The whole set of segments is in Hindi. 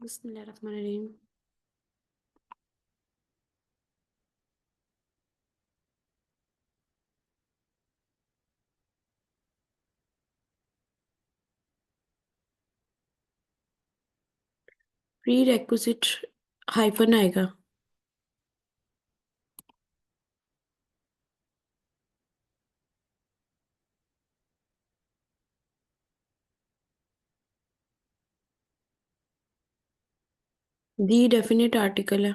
बिस्मिल्लाहिर्रहमानिर्रहीम। प्री रेक्विजिट हाइफन आएगा। दी डेफिनेट आर्टिकल है।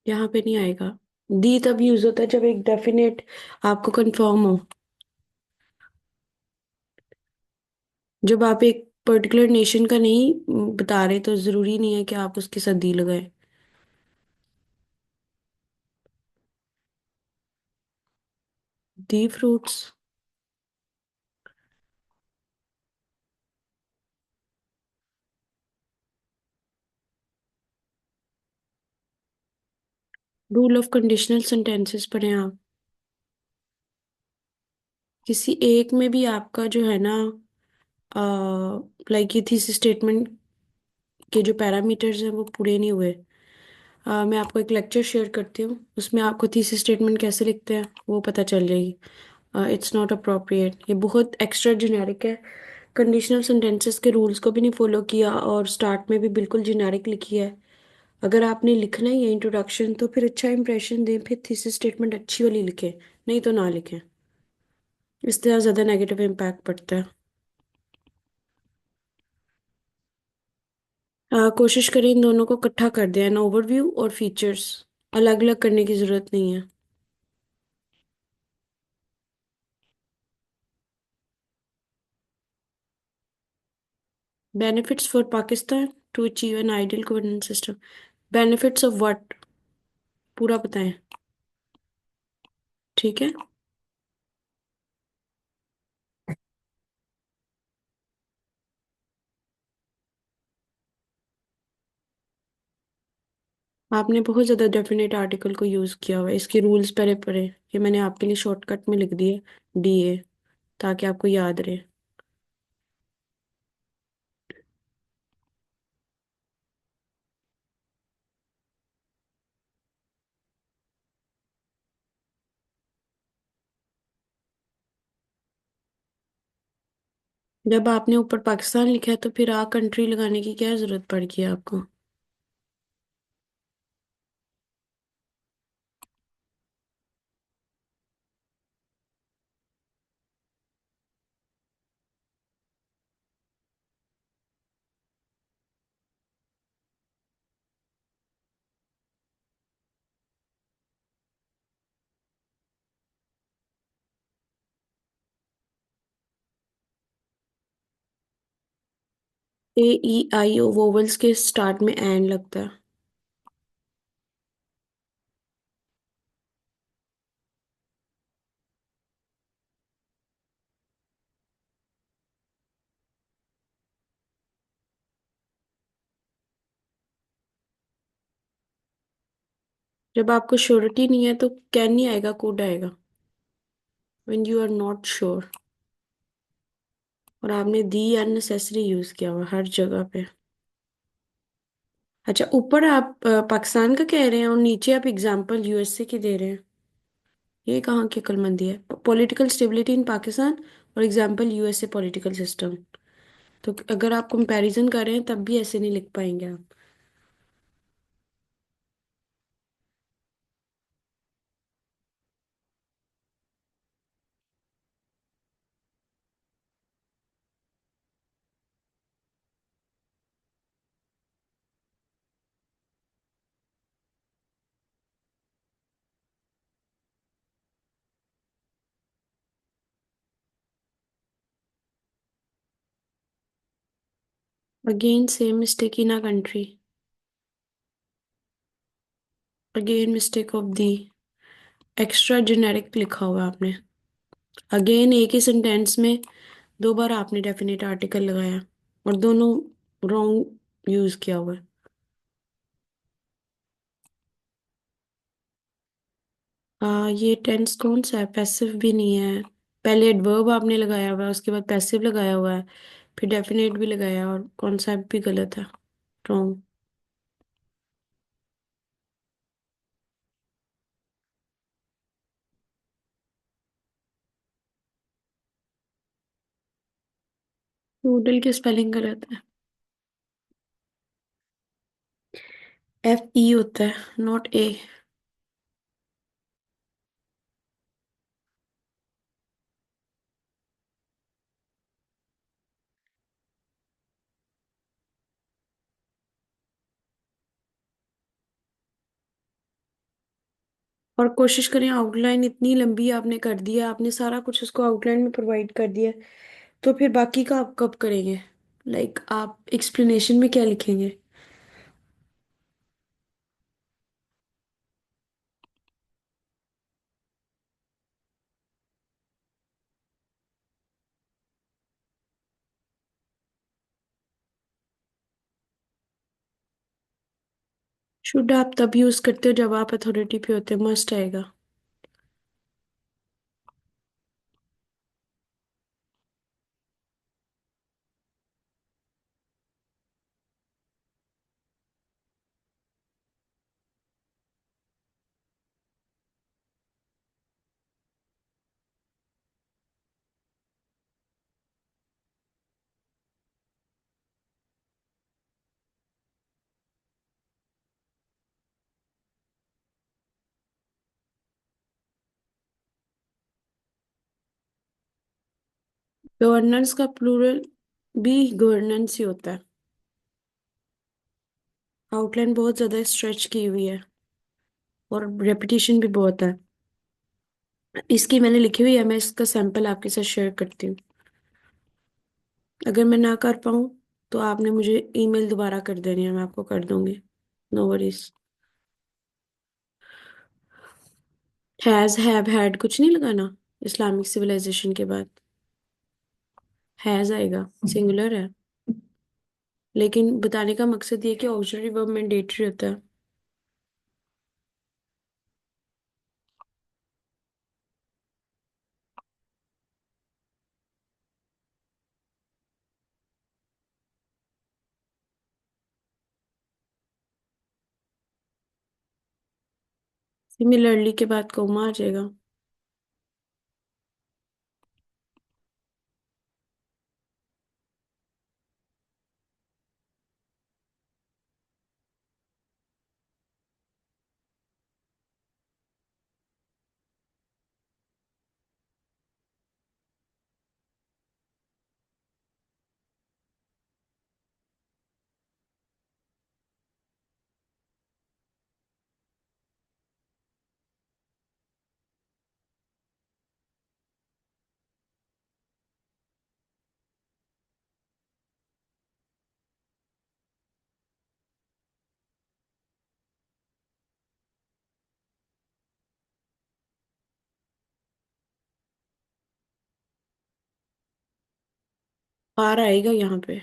यहाँ पे नहीं आएगा। दी तब यूज होता है जब एक डेफिनेट आपको कंफर्म हो। जब आप एक पर्टिकुलर नेशन का नहीं बता रहे तो जरूरी नहीं है कि आप उसके साथ दी लगाए। The fruits. Rule of conditional sentences पढ़े आप। किसी एक में भी आपका जो है ना, लाइक ये थीसिस स्टेटमेंट के जो पैरामीटर्स हैं वो पूरे नहीं हुए। मैं आपको एक लेक्चर शेयर करती हूँ, उसमें आपको थीसिस स्टेटमेंट कैसे लिखते हैं वो पता चल जाएगी। इट्स नॉट अप्रोप्रिएट, ये बहुत एक्स्ट्रा जेनेरिक है। कंडीशनल सेंटेंसेस के रूल्स को भी नहीं फॉलो किया और स्टार्ट में भी बिल्कुल जेनेरिक लिखी है। अगर आपने लिखना ही है इंट्रोडक्शन तो फिर अच्छा इंप्रेशन दें, फिर थीसिस स्टेटमेंट अच्छी वाली लिखें, नहीं तो ना लिखें। इस तरह ज़्यादा नेगेटिव इम्पैक्ट पड़ता है। कोशिश करें इन दोनों को इकट्ठा कर दें, एन ओवरव्यू और फीचर्स। अलग अलग करने की ज़रूरत नहीं है। Benefits for Pakistan to achieve an ideal governance system. Benefits of what, पूरा बताएं। ठीक है। आपने बहुत ज़्यादा डेफिनेट आर्टिकल को यूज़ किया हुआ है, इसके रूल्स पहले पढ़े। ये मैंने आपके लिए शॉर्टकट में लिख दिए, डीए, ताकि आपको याद रहे। जब आपने ऊपर पाकिस्तान लिखा है तो फिर आ कंट्री लगाने की क्या ज़रूरत पड़ गई आपको। ए ई आई ओ वोवल्स के स्टार्ट में एन लगता है। जब आपको श्योरिटी नहीं है तो कैन नहीं आएगा, कोड आएगा। When you are not sure. और आपने दी अननेसेसरी यूज़ किया हुआ हर जगह पे। अच्छा, ऊपर आप पाकिस्तान का कह रहे हैं और नीचे आप एग्जांपल यूएसए की दे रहे हैं। ये कहाँ की अक्लमंदी है। पॉलिटिकल स्टेबिलिटी इन पाकिस्तान और एग्जांपल यूएसए पॉलिटिकल सिस्टम। तो अगर आप कंपैरिजन कर रहे हैं तब भी ऐसे नहीं लिख पाएंगे आप। Again same mistake in a country. Again mistake of the, extra generic लिखा हुआ है आपने। अगेन एक ही सेंटेंस में दो बार आपने डेफिनेट आर्टिकल लगाया और दोनों रॉन्ग यूज किया हुआ है। ये टेंस कौन सा है, पैसिव भी नहीं है, पहले एडवर्ब आपने लगाया हुआ है, उसके बाद पैसिव लगाया हुआ है, फिर डेफिनेट भी लगाया, और कॉन्सेप्ट भी गलत है, रॉन्ग। नूडल की स्पेलिंग गलत है। FE होता है, नॉट A। और कोशिश करें, आउटलाइन इतनी लंबी आपने कर दी है, आपने सारा कुछ उसको आउटलाइन में प्रोवाइड कर दिया है, तो फिर बाकी का आप कब करेंगे? लाइक आप एक्सप्लेनेशन में क्या लिखेंगे? शुड आप तब यूज करते हो जब आप अथॉरिटी पे होते हो, मस्ट आएगा। गवर्नेंस का प्लूरल भी गवर्नेंस ही होता है। आउटलाइन बहुत ज्यादा स्ट्रेच की हुई है, और रेपिटेशन भी बहुत है। इसकी मैंने लिखी हुई है, मैं इसका सैंपल आपके साथ शेयर करती हूँ। अगर मैं ना कर पाऊँ तो आपने मुझे ईमेल दोबारा कर देनी है, मैं आपको कर दूंगी। No worries. Has, have, had कुछ नहीं लगाना इस्लामिक सिविलाइजेशन के बाद। हैज आएगा, सिंगुलर है। लेकिन बताने का मकसद ये है कि ऑक्सिलरी वर्ब मैंडेटरी होता है। सिमिलरली के बाद कोमा आ जाएगा। आर आएगा यहाँ पे।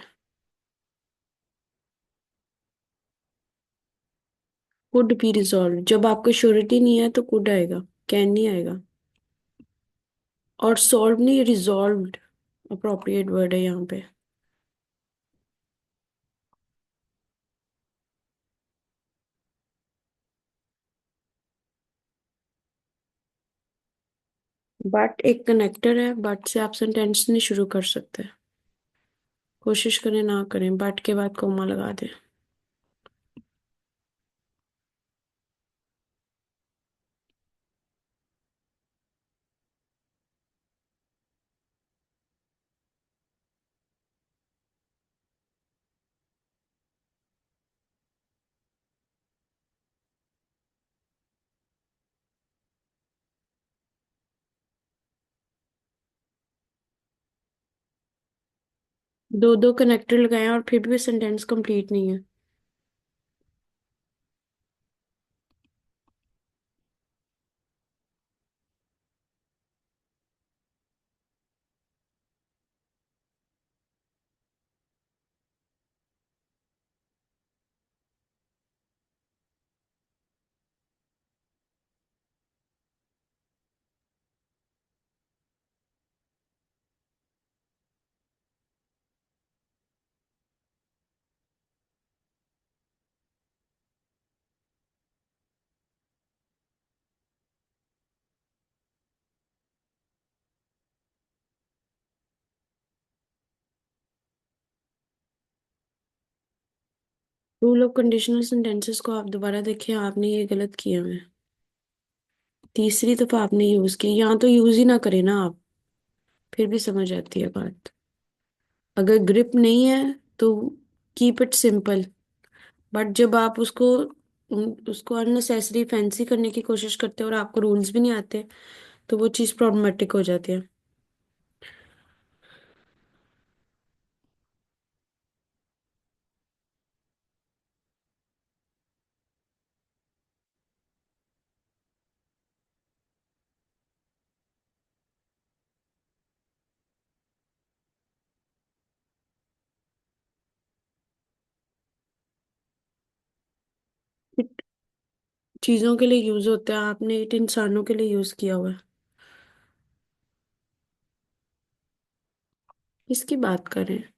कुड बी रिजॉल्व, जब आपको श्योरिटी नहीं है तो कुड आएगा, कैन नहीं आएगा। और सॉल्व नहीं, रिजॉल्व्ड अप्रोप्रिएट वर्ड है यहाँ पे। बट एक कनेक्टर है, बट से आप सेंटेंस नहीं शुरू कर सकते। कोशिश करें ना करें, बट के बाद कोमा लगा दें। दो दो कनेक्टर लगाए और फिर भी सेंटेंस कंप्लीट नहीं है। रूल ऑफ कंडीशनल सेंटेंसेस को आप दोबारा देखिए, आपने ये गलत किया है। तीसरी दफा आपने यूज किया, यहाँ तो यूज ही ना करें ना आप, फिर भी समझ आती है बात। अगर ग्रिप नहीं है तो कीप इट सिंपल। बट जब आप उसको अननेसेसरी फैंसी करने की कोशिश करते हो और आपको रूल्स भी नहीं आते, तो वो चीज़ प्रॉब्लमेटिक हो जाती है। इट चीज़ों के लिए यूज होता है, आपने इट इंसानों के लिए यूज किया हुआ है। किसकी बात कर रहे हैं?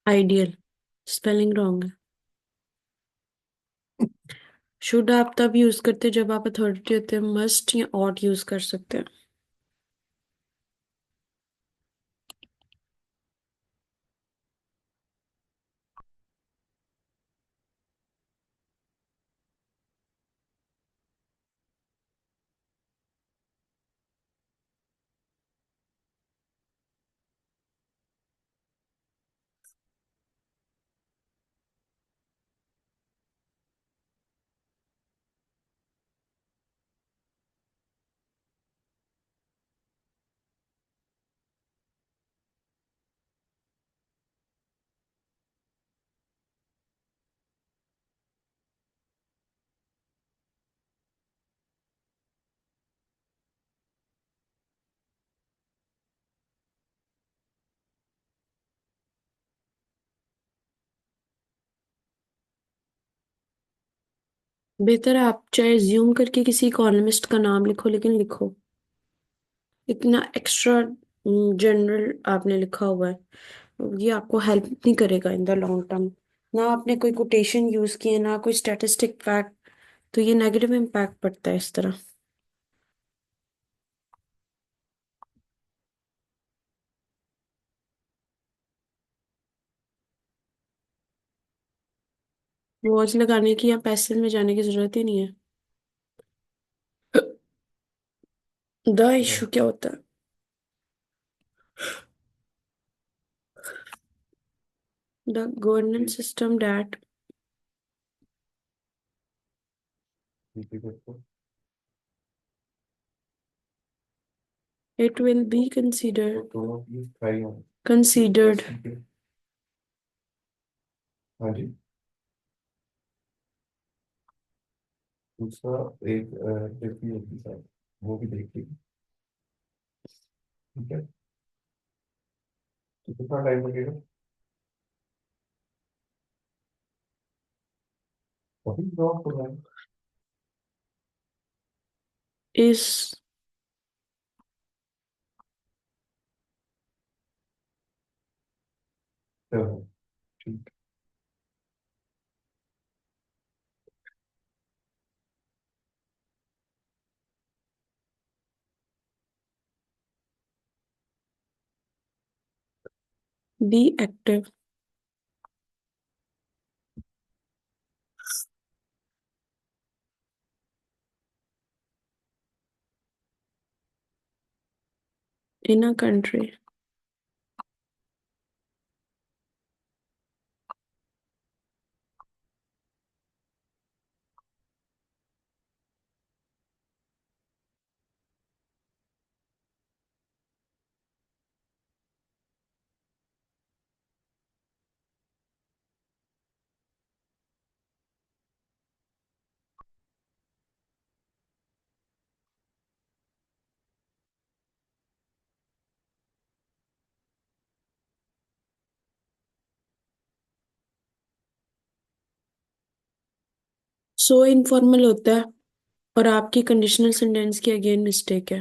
आइडियल, स्पेलिंग रॉन्ग है। शुड आप तब यूज करते जब आप अथॉरिटी होते हैं, मस्ट या ऑट यूज कर सकते हैं। बेहतर है आप चाहे ज्यूम करके किसी इकोनॉमिस्ट का नाम लिखो, लेकिन लिखो। इतना एक्स्ट्रा जनरल आपने लिखा हुआ है, ये आपको हेल्प नहीं करेगा इन द लॉन्ग टर्म। ना आपने कोई कोटेशन यूज किए, ना कोई स्टैटिस्टिक फैक्ट, तो ये नेगेटिव इम्पैक्ट पड़ता है इस तरह। वॉच लगाने की या पैसे में जाने की जरूरत ही नहीं है। द इशू क्या होता है? The governance system that it will be considered हाँ जी। दूसरा एक ट्रिप भी होगी सर, वो भी देखिए। ठीक है, तो कितना टाइम लगेगा? अभी ड्रॉप हो रहा है। is चलो, ठीक। be active. In a country. So informal होता है और आपकी कंडीशनल सेंटेंस की अगेन मिस्टेक है।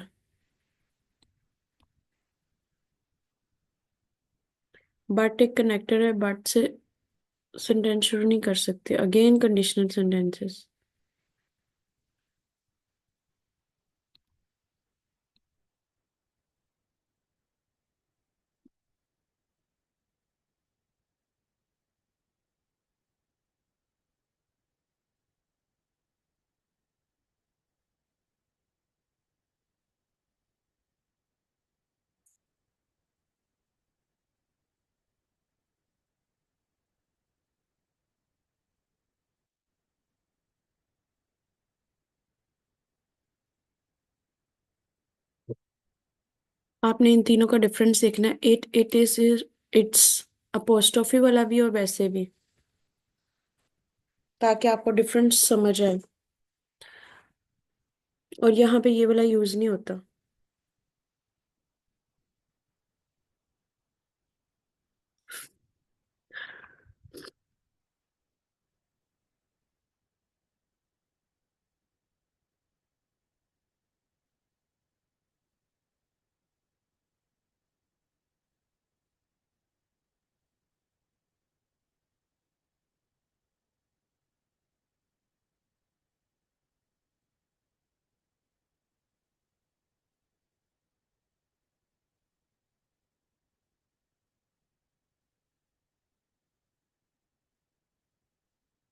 बट एक कनेक्टर है, बट से सेंटेंस शुरू नहीं कर सकते, अगेन कंडीशनल सेंटेंसेस। आपने इन तीनों का डिफरेंस देखना है। इट इज, इट्स, अपोस्ट्रोफी वाला भी और वैसे भी, ताकि आपको डिफरेंस समझ आए। और यहाँ पे ये वाला यूज नहीं होता।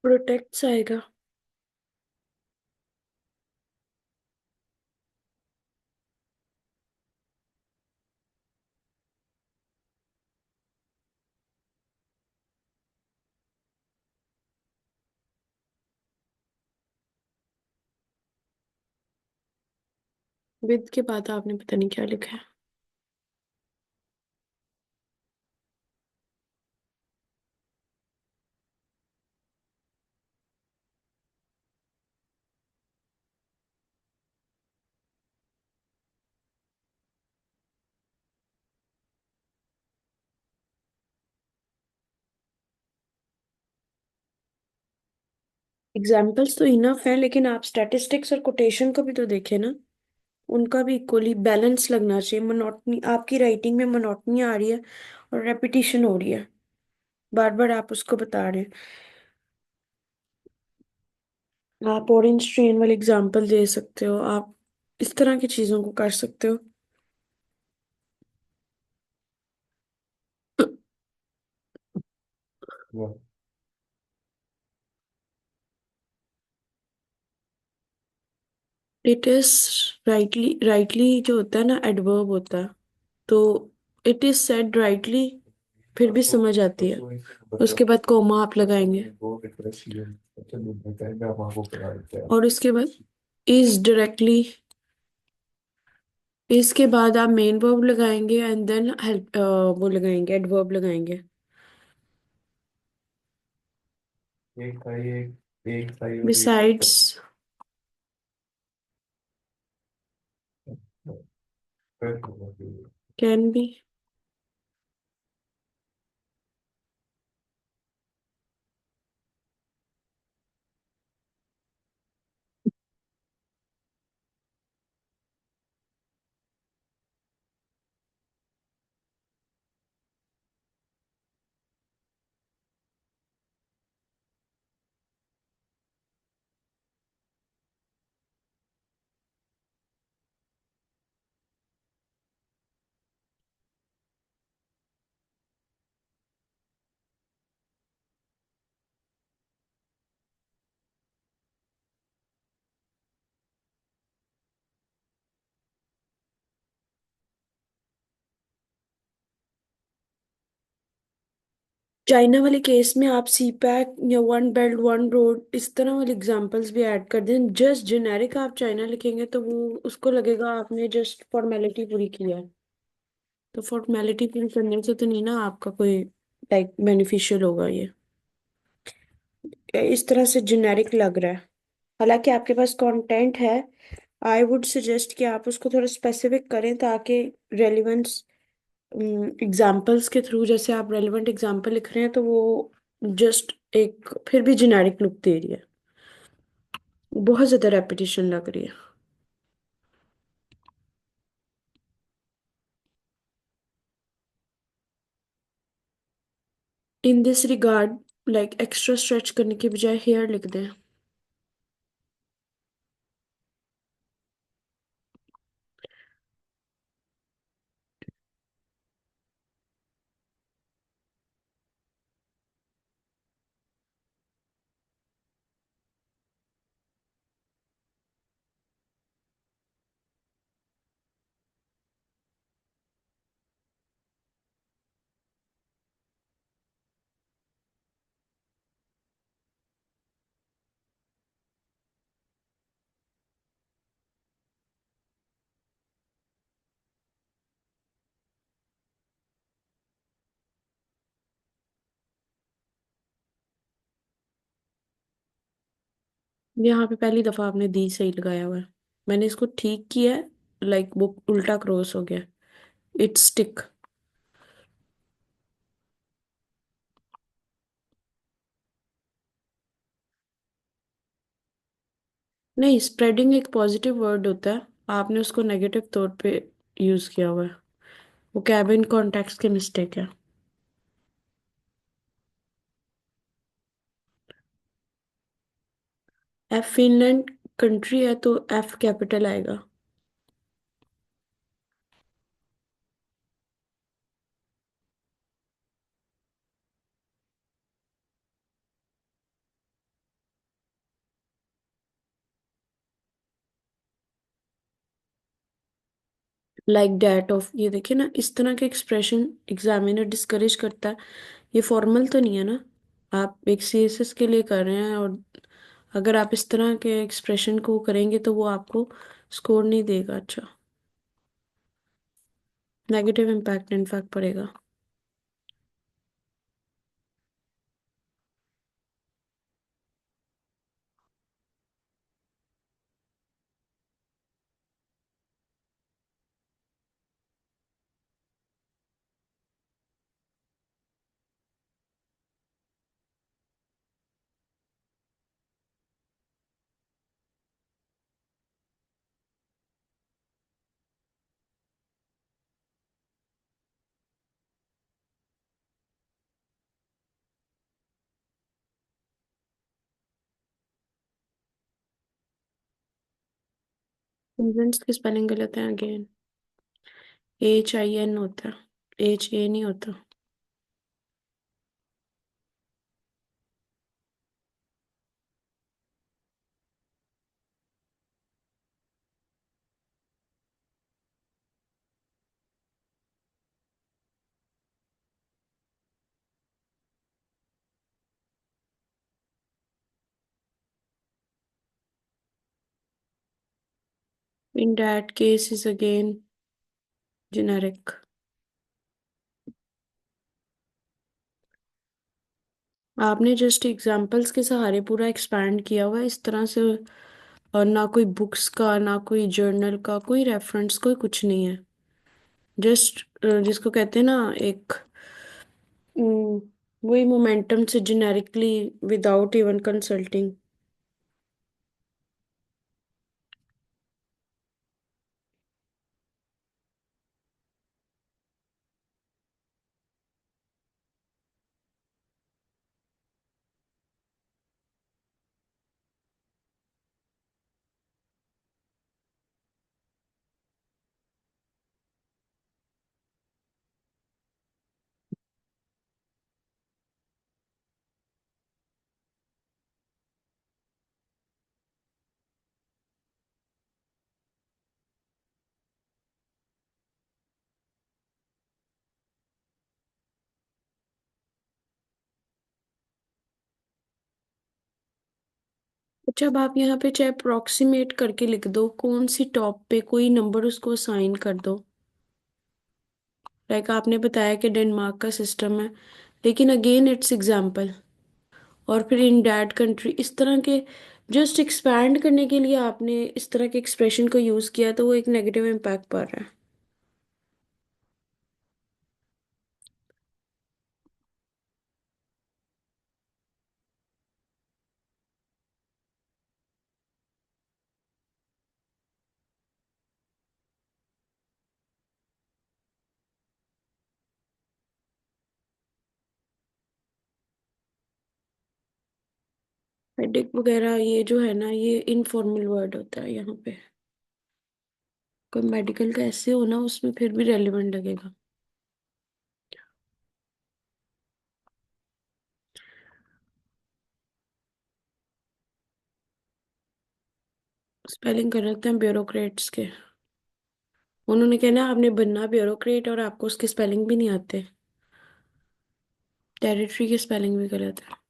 प्रोटेक्ट्स आएगा। विद के बाद आपने पता नहीं क्या लिखा है। एग्जाम्पल्स तो इनफ है, लेकिन आप स्टैटिस्टिक्स और कोटेशन को भी तो देखें ना। उनका भी इक्वली बैलेंस लगना चाहिए। मोनोटनी, आपकी राइटिंग में मोनोटनी आ रही है और रेपिटेशन हो रही है, बार बार आप उसको बता रहे हैं। आप ऑरेंज ट्रेन वाले एग्जाम्पल दे सकते हो, आप इस तरह की चीजों को कर सकते हो। वो इट इज राइटली, राइटली जो होता है ना, एडवर्ब होता है। तो इट इज सेड राइटली फिर भी परसों समझ आती है। परसों ही से बता उसके बाद कोमा आप परसों लगाएंगे। में वो डिप्रेशन अच्छा दूध देता है मैं वहाँ को करा देता है। और उसके बाद इज डायरेक्टली, इसके बाद आप मेन वर्ब लगाएंगे एंड देन हेल्प, वो लगाएंगे, एडवर्ब लगाएंगे। एक था ये और एक बिसाइड्स, फिर होगा फिर। Can be. चाइना वाले केस में आप सी पैक या वन बेल्ट वन रोड इस तरह वाले एग्जांपल्स भी ऐड कर दें। जस्ट जेनेरिक आप चाइना लिखेंगे तो वो उसको लगेगा आपने जस्ट फॉर्मेलिटी पूरी किया है। तो फॉर्मेलिटी पूरी करने से तो नहीं ना आपका कोई लाइक बेनिफिशियल होगा ये। इस तरह से जेनेरिक लग रहा है। हालांकि आपके पास कंटेंट है। आई वुड सजेस्ट कि आप उसको थोड़ा स्पेसिफिक करें ताकि रेलिवेंस एग्जाम्पल्स के थ्रू, जैसे आप रेलिवेंट एग्जाम्पल लिख रहे हैं तो वो जस्ट एक फिर भी जेनेरिक लुक दे रही है। बहुत ज्यादा रेपिटेशन लग रही है। In this regard like extra stretch करने की बजाय हेयर लिख दें। यहाँ पे पहली दफा आपने दी सही लगाया हुआ है। मैंने इसको ठीक किया है। लाइक वो उल्टा क्रॉस हो गया। It's stick. नहीं, स्प्रेडिंग एक पॉजिटिव वर्ड होता है। आपने उसको नेगेटिव तौर पे यूज किया हुआ है। वो कैबिन कॉन्टेक्स्ट की मिस्टेक है। एफ फिनलैंड कंट्री है तो एफ कैपिटल आएगा। लाइक डैट ऑफ, ये देखिए ना, इस तरह के एक्सप्रेशन एग्जामिनर डिस्करेज करता है। ये फॉर्मल तो नहीं है ना। आप एक सीएसएस के लिए कर रहे हैं, और अगर आप इस तरह के एक्सप्रेशन को करेंगे तो वो आपको स्कोर नहीं देगा। अच्छा, नेगेटिव इम्पैक्ट इनफैक्ट पड़ेगा। इंजेंट्स की स्पेलिंग गलत है अगेन। HIN होता है, HA नहीं होता। In that case is again generic. आपने जस्ट एग्जाम्पल्स के सहारे पूरा एक्सपैंड किया हुआ है इस तरह से। और ना कोई बुक्स का, ना कोई जर्नल का, कोई रेफरेंस, कोई कुछ नहीं है। जस्ट जिसको कहते हैं ना एक वही मोमेंटम से जेनेरिकली विदाउट इवन कंसल्टिंग। जब आप यहाँ पे चाहे अप्रोक्सीमेट करके लिख दो, कौन सी टॉप पे कोई नंबर उसको असाइन कर दो। लाइक आपने बताया कि डेनमार्क का सिस्टम है, लेकिन अगेन इट्स एग्जाम्पल। और फिर इन डैट कंट्री इस तरह के जस्ट एक्सपैंड करने के लिए आपने इस तरह के एक्सप्रेशन को यूज किया, तो वो एक नेगेटिव इम्पैक्ट पड़ रहा है। हेडेक वगैरह ये जो है ना, ये इनफॉर्मल वर्ड होता है यहाँ पे। कोई मेडिकल का ऐसे हो ना, उसमें फिर भी रेलिवेंट लगेगा। स्पेलिंग कर रखते हैं ब्यूरोक्रेट्स के। उन्होंने कहना आपने बनना ब्यूरोक्रेट और आपको उसके स्पेलिंग भी नहीं आते। टेरिटरी की स्पेलिंग भी गलत है।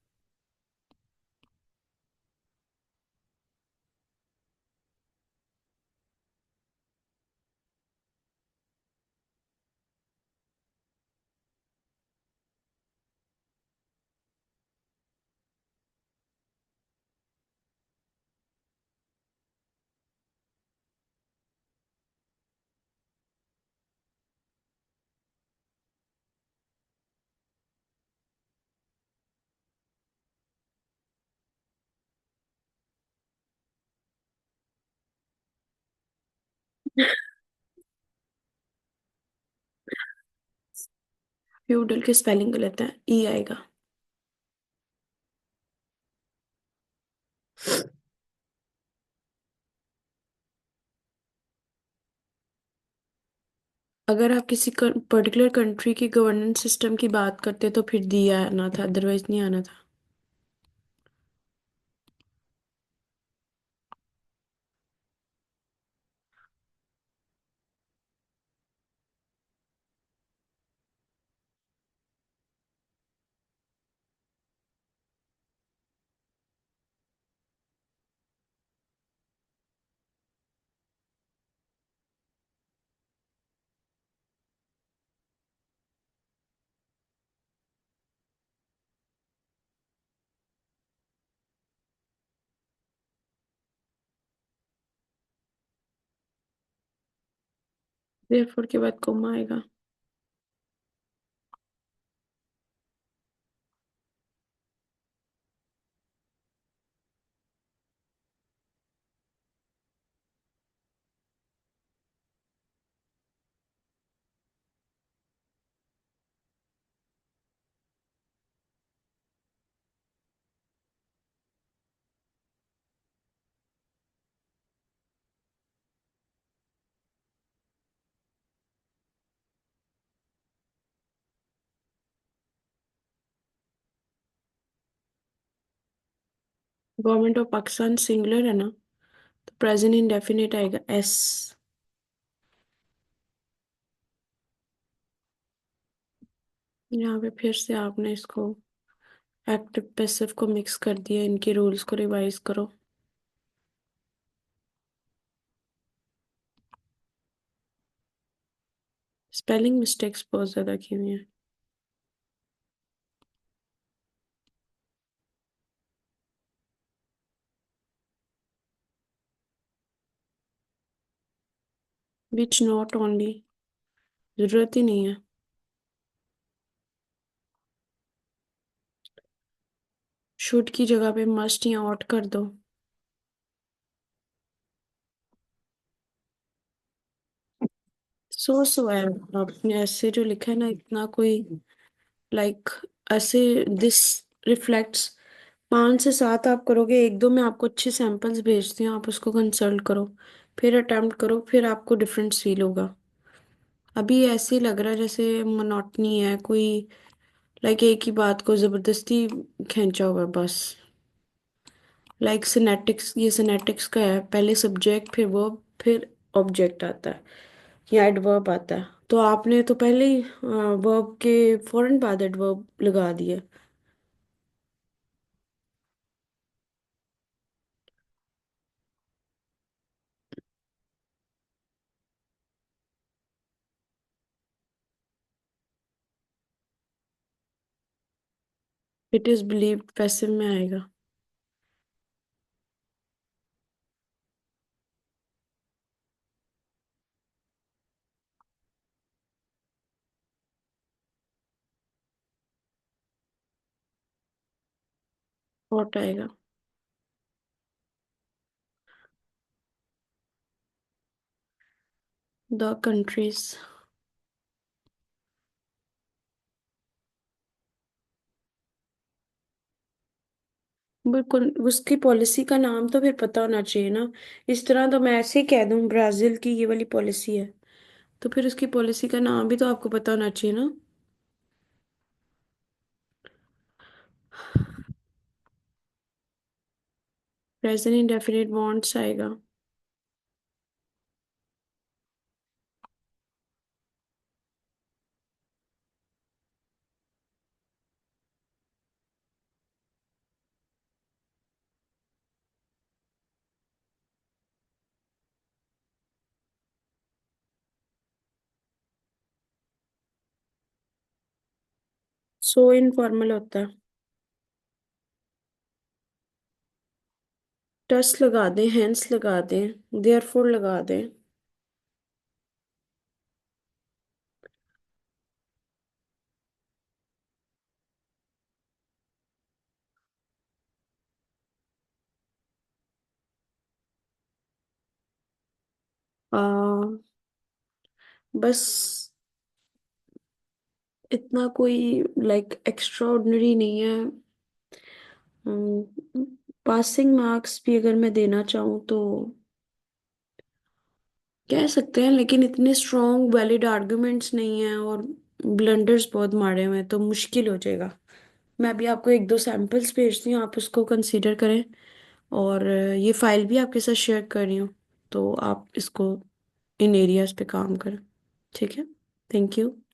फ्यूडल की स्पेलिंग गलत है, ई आएगा। अगर आप किसी पर्टिकुलर कंट्री की गवर्नेंस सिस्टम की बात करते तो फिर दिया आना था, अदरवाइज नहीं आना था। देयरफॉर के बाद कोमा आएगा। गवर्नमेंट ऑफ पाकिस्तान सिंगुलर है ना, तो प्रेजेंट इंडेफिनिट आएगा एस। यहाँ पे फिर से आपने इसको एक्टिव पैसिव को मिक्स कर दिया, इनके रूल्स को रिवाइज करो। स्पेलिंग मिस्टेक्स बहुत ज्यादा की हुई हैं। विच नॉट ओनली, जरूरत ही नहीं है। शुड की जगह पे मस्ट या ऑट कर दो। सो है। आपने ऐसे जो लिखा है ना, इतना कोई लाइक ऐसे दिस रिफ्लेक्ट्स। 5 से 7 आप करोगे, एक दो मैं आपको अच्छे सैंपल्स भेजती हूँ, आप उसको कंसल्ट करो, फिर अटेम्प्ट करो, फिर आपको डिफरेंस फील होगा। अभी ऐसे ही लग रहा है जैसे मोनोटनी है कोई, लाइक एक ही बात को जबरदस्ती खींचा हुआ है बस। लाइक सिनेटिक्स, ये सिनेटिक्स का है, पहले सब्जेक्ट फिर वर्ब फिर ऑब्जेक्ट आता है या एडवर्ब आता है, तो आपने तो पहले ही वर्ब के फौरन बाद एडवर्ब लगा दिया। इट इज बिलीव्ड पैसिव में आएगा। वॉट आएगा। The countries. बिल्कुल, उसकी पॉलिसी का नाम तो फिर पता होना चाहिए ना। इस तरह तो मैं ऐसे ही कह दूं ब्राजील की ये वाली पॉलिसी है, तो फिर उसकी पॉलिसी का नाम भी तो आपको पता होना चाहिए ना। प्रेजेंट इंडेफिनिट वांट्स आएगा। सो इनफॉर्मल होता है। टस लगा दें, हेंस लगा दें, देयरफॉर लगा दें। आ, बस इतना कोई लाइक एक्स्ट्रा ऑर्डिनरी नहीं है। पासिंग मार्क्स भी अगर मैं देना चाहूँ तो कह सकते हैं, लेकिन इतने स्ट्रॉन्ग वैलिड आर्गुमेंट्स नहीं हैं और ब्लंडर्स बहुत मारे हुए हैं, तो मुश्किल हो जाएगा। मैं अभी आपको एक दो सैंपल्स भेजती हूँ, आप उसको कंसीडर करें। और ये फाइल भी आपके साथ शेयर कर रही हूँ, तो आप इसको इन एरियाज पे काम करें। ठीक है। Thank you.